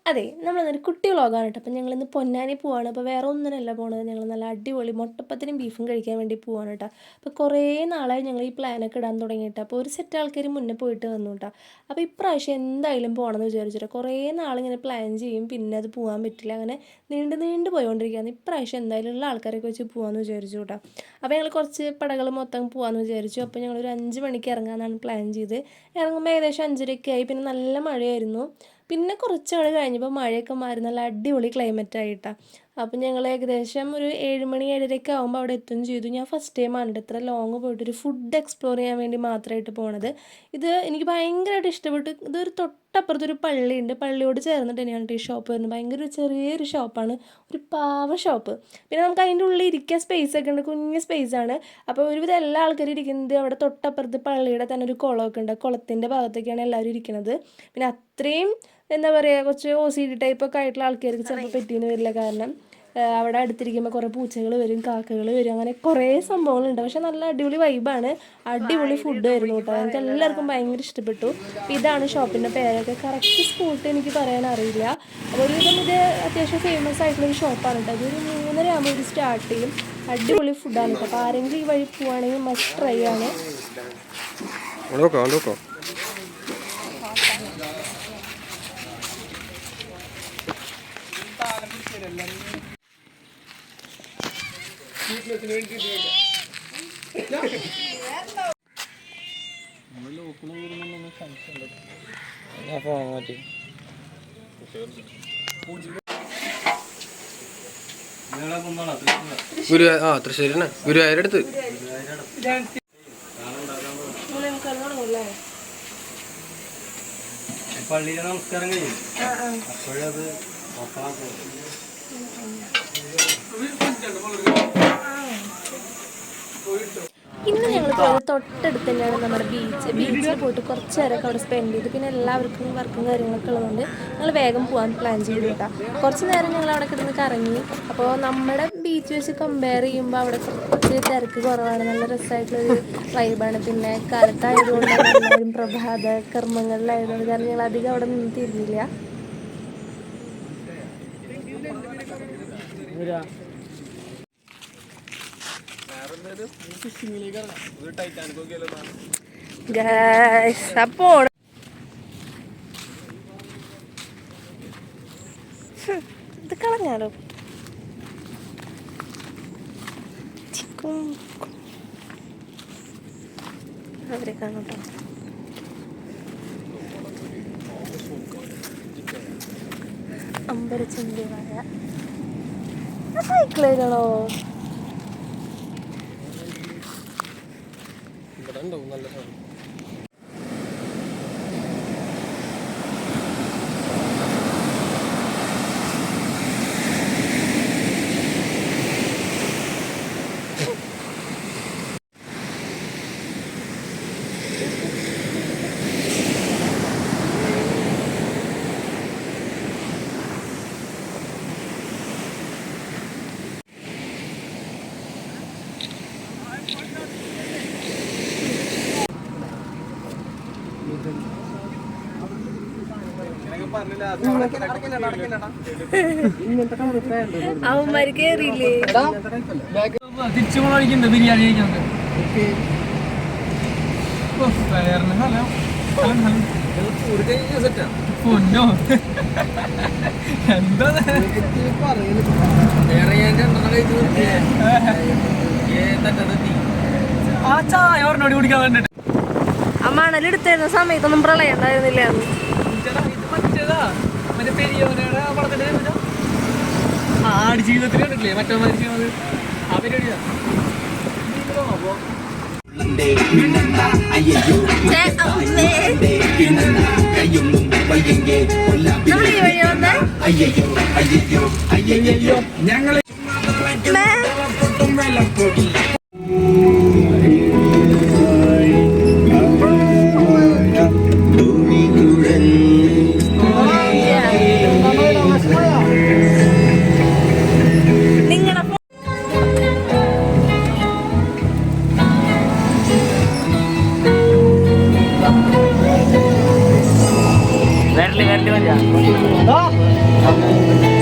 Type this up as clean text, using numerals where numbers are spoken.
അതെ, നമ്മളതൊരു കുട്ടി വ്ളോഗാണ് കേട്ടോ. അപ്പം ഞങ്ങളിന്ന് പൊന്നാനി പോവാണ്. അപ്പോൾ വേറെ ഒന്നിനല്ല പോണത്. ഞങ്ങൾ നല്ല അടിപൊളി മുട്ടപ്പത്തിനും ബീഫും കഴിക്കാൻ വേണ്ടി പോവാണ് കേട്ടോ. അപ്പോൾ കുറേ നാളായി ഞങ്ങൾ ഈ പ്ലാനൊക്കെ ഇടാൻ തുടങ്ങിയിട്ട്. അപ്പോൾ ഒരു സെറ്റ് ആൾക്കാർ മുന്നേ പോയിട്ട് വന്നു കേട്ടോ. അപ്പോൾ ഇപ്രാവശ്യം എന്തായാലും പോകണമെന്ന് വിചാരിച്ചിട്ട് കുറേ നാളിങ്ങനെ പ്ലാൻ ചെയ്യും, പിന്നെ അത് പോകാൻ പറ്റില്ല. അങ്ങനെ നീണ്ടു പോയിക്കൊണ്ടിരിക്കുകയാണ്. ഇപ്രാവശ്യം എന്തായാലും ഉള്ള ആൾക്കാരൊക്കെ വെച്ച് പോകാമെന്ന് വിചാരിച്ചു കേട്ടോ. അപ്പോൾ ഞങ്ങൾ കുറച്ച് പടകൾ മൊത്തം പോകാമെന്ന് വിചാരിച്ചു. അപ്പോൾ ഞങ്ങളൊരു 5 മണിക്ക് ഇറങ്ങാമെന്നാണ് പ്ലാൻ ചെയ്ത്. ഇറങ്ങുമ്പോൾ ഏകദേശം 5:30 ആയി. പിന്നെ നല്ല മഴയായിരുന്നു. പിന്നെ കുറച്ച് നാൾ കഴിഞ്ഞപ്പോൾ മഴയൊക്കെ മാറി നല്ല അടിപൊളി ക്ലൈമറ്റ് ആയിട്ടാണ്. അപ്പം ഞങ്ങൾ ഏകദേശം ഒരു 7 മണി 7:30 ആകുമ്പോൾ അവിടെ എത്തുകയും ചെയ്തു. ഞാൻ ഫസ്റ്റ് ടൈമാണ് ഇത്ര ലോങ് പോയിട്ടൊരു ഫുഡ് എക്സ്പ്ലോർ ചെയ്യാൻ വേണ്ടി മാത്രമായിട്ട് പോണത്. ഇത് എനിക്ക് ഭയങ്കരമായിട്ട് ഇഷ്ടപ്പെട്ടു. ഇതൊരു തൊട്ടപ്പുറത്തൊരു പള്ളിയുണ്ട്. പള്ളിയോട് ചേർന്നിട്ട് തന്നെയാണ് ഈ ഷോപ്പ് വരുന്നത്. ഭയങ്കര ചെറിയൊരു ഷോപ്പാണ്, ഒരു പാവ ഷോപ്പ്. പിന്നെ നമുക്ക് അതിൻ്റെ ഉള്ളിൽ ഇരിക്കാൻ സ്പേസ് ഒക്കെ ഉണ്ട്, കുഞ്ഞ് സ്പേസാണ്. അപ്പോൾ ഒരുവിധം എല്ലാ ആൾക്കാരും ഇരിക്കുന്നത് അവിടെ തൊട്ടപ്പുറത്ത് പള്ളിയുടെ തന്നെ ഒരു കുളമൊക്കെ ഉണ്ട്. കുളത്തിൻ്റെ ഭാഗത്തൊക്കെയാണ് എല്ലാവരും ഇരിക്കുന്നത്. പിന്നെ അത്രയും എന്താ പറയുക, കുറച്ച് OCD ടൈപ്പൊക്കെ ആയിട്ടുള്ള ആൾക്കാർക്ക് ചിലപ്പോൾ പറ്റിയെന്ന് വരില്ല. കാരണം അവിടെ അടുത്തിരിക്കുമ്പോൾ കുറേ പൂച്ചകൾ വരും, കാക്കകൾ വരും, അങ്ങനെ കുറേ സംഭവങ്ങളുണ്ട്. പക്ഷെ നല്ല അടിപൊളി വൈബാണ്, അടിപൊളി ഫുഡ് ആയിരുന്നു കേട്ടോ. എനിക്ക് എല്ലാവർക്കും ഭയങ്കര ഇഷ്ടപ്പെട്ടു. ഇതാണ് ഷോപ്പിൻ്റെ പേരൊക്കെ. കറക്റ്റ് സ്പോട്ട് എനിക്ക് പറയാൻ അറിയില്ല. ഒരുവിധം ഇത് അത്യാവശ്യം ഫേമസ് ആയിട്ടുള്ളൊരു ഷോപ്പാണ് കേട്ടോ. അതൊരു 3:30 ആകുമ്പോൾ ഇത് സ്റ്റാർട്ട് ചെയ്യും. അടിപൊളി ഫുഡാണ് കേട്ടോ. അപ്പോൾ ആരെങ്കിലും ഈ വഴി പോവുകയാണെങ്കിൽ മസ്റ്റ് ട്രൈ ആണ്. തൃശ്ശൂരിനെ ഗുരുവായൂരടുത്ത് പള്ളിയിലെ നമസ്കാരം കഴിയും. അപ്പോഴത് ഇന്ന് ഞങ്ങൾ പോയത് തൊട്ടടുത്ത് തന്നെയാണ് നമ്മുടെ ബീച്ചിൽ പോയിട്ട് കുറച്ച് നേരമൊക്കെ അവിടെ സ്പെൻഡ് ചെയ്തു. പിന്നെ എല്ലാവർക്കും വർക്കും കാര്യങ്ങളൊക്കെ ഉള്ളതുകൊണ്ട് ഞങ്ങൾ വേഗം പോകാൻ പ്ലാൻ ചെയ്തു കേട്ടോ. കുറച്ച് നേരം ഞങ്ങൾ അവിടെ കിടന്ന് കറങ്ങി. അപ്പോൾ നമ്മുടെ ബീച്ച് വെച്ച് കമ്പയർ ചെയ്യുമ്പോൾ അവിടെ കുറച്ച് തിരക്ക് കുറവാണ്. നല്ല രസമായിട്ടുള്ളൊരു വൈബാണ്. പിന്നെ കാലത്തായതുകൊണ്ട് എല്ലാവരും പ്രഭാത കർമ്മങ്ങളിലായതുകൊണ്ട് കാരണം ഞങ്ങൾ അധികം അവിടെ നിന്ന് തീരുന്നില്ല. അപ്പോൾ ഇത് കളഞ്ഞാലോ. അവരെ കാണട്ടോ. അമ്പരച്ചിൻ്റെ വാഴ സൈക്കിളാണോ? നല്ല അവന്മാര് കേറിയില്ലേ? തിരിച്ചു പോകണിക്കുന്നുണ്ട് ബിരിയാണി കഴിക്കുന്നത്. പൊന്നോ എന്താ ആ ചായ ഒരെണ്ണോടി കുടിക്കാൻ വേണ്ടിട്ട്. ആ മണലെടുത്തിരുന്ന സമയത്തൊന്നും പ്രളയം ഉണ്ടായിരുന്നില്ല. മറ്റേ പെരിയോനയുടെ വളത്തിന്റെ ആട് ജീവിതത്തിൽ കണ്ടിട്ടില്ലേ മറ്റോ മരിക്കുന്നത് ആ പരിപാടിയാ. ഞങ്ങളെ വരല് ആ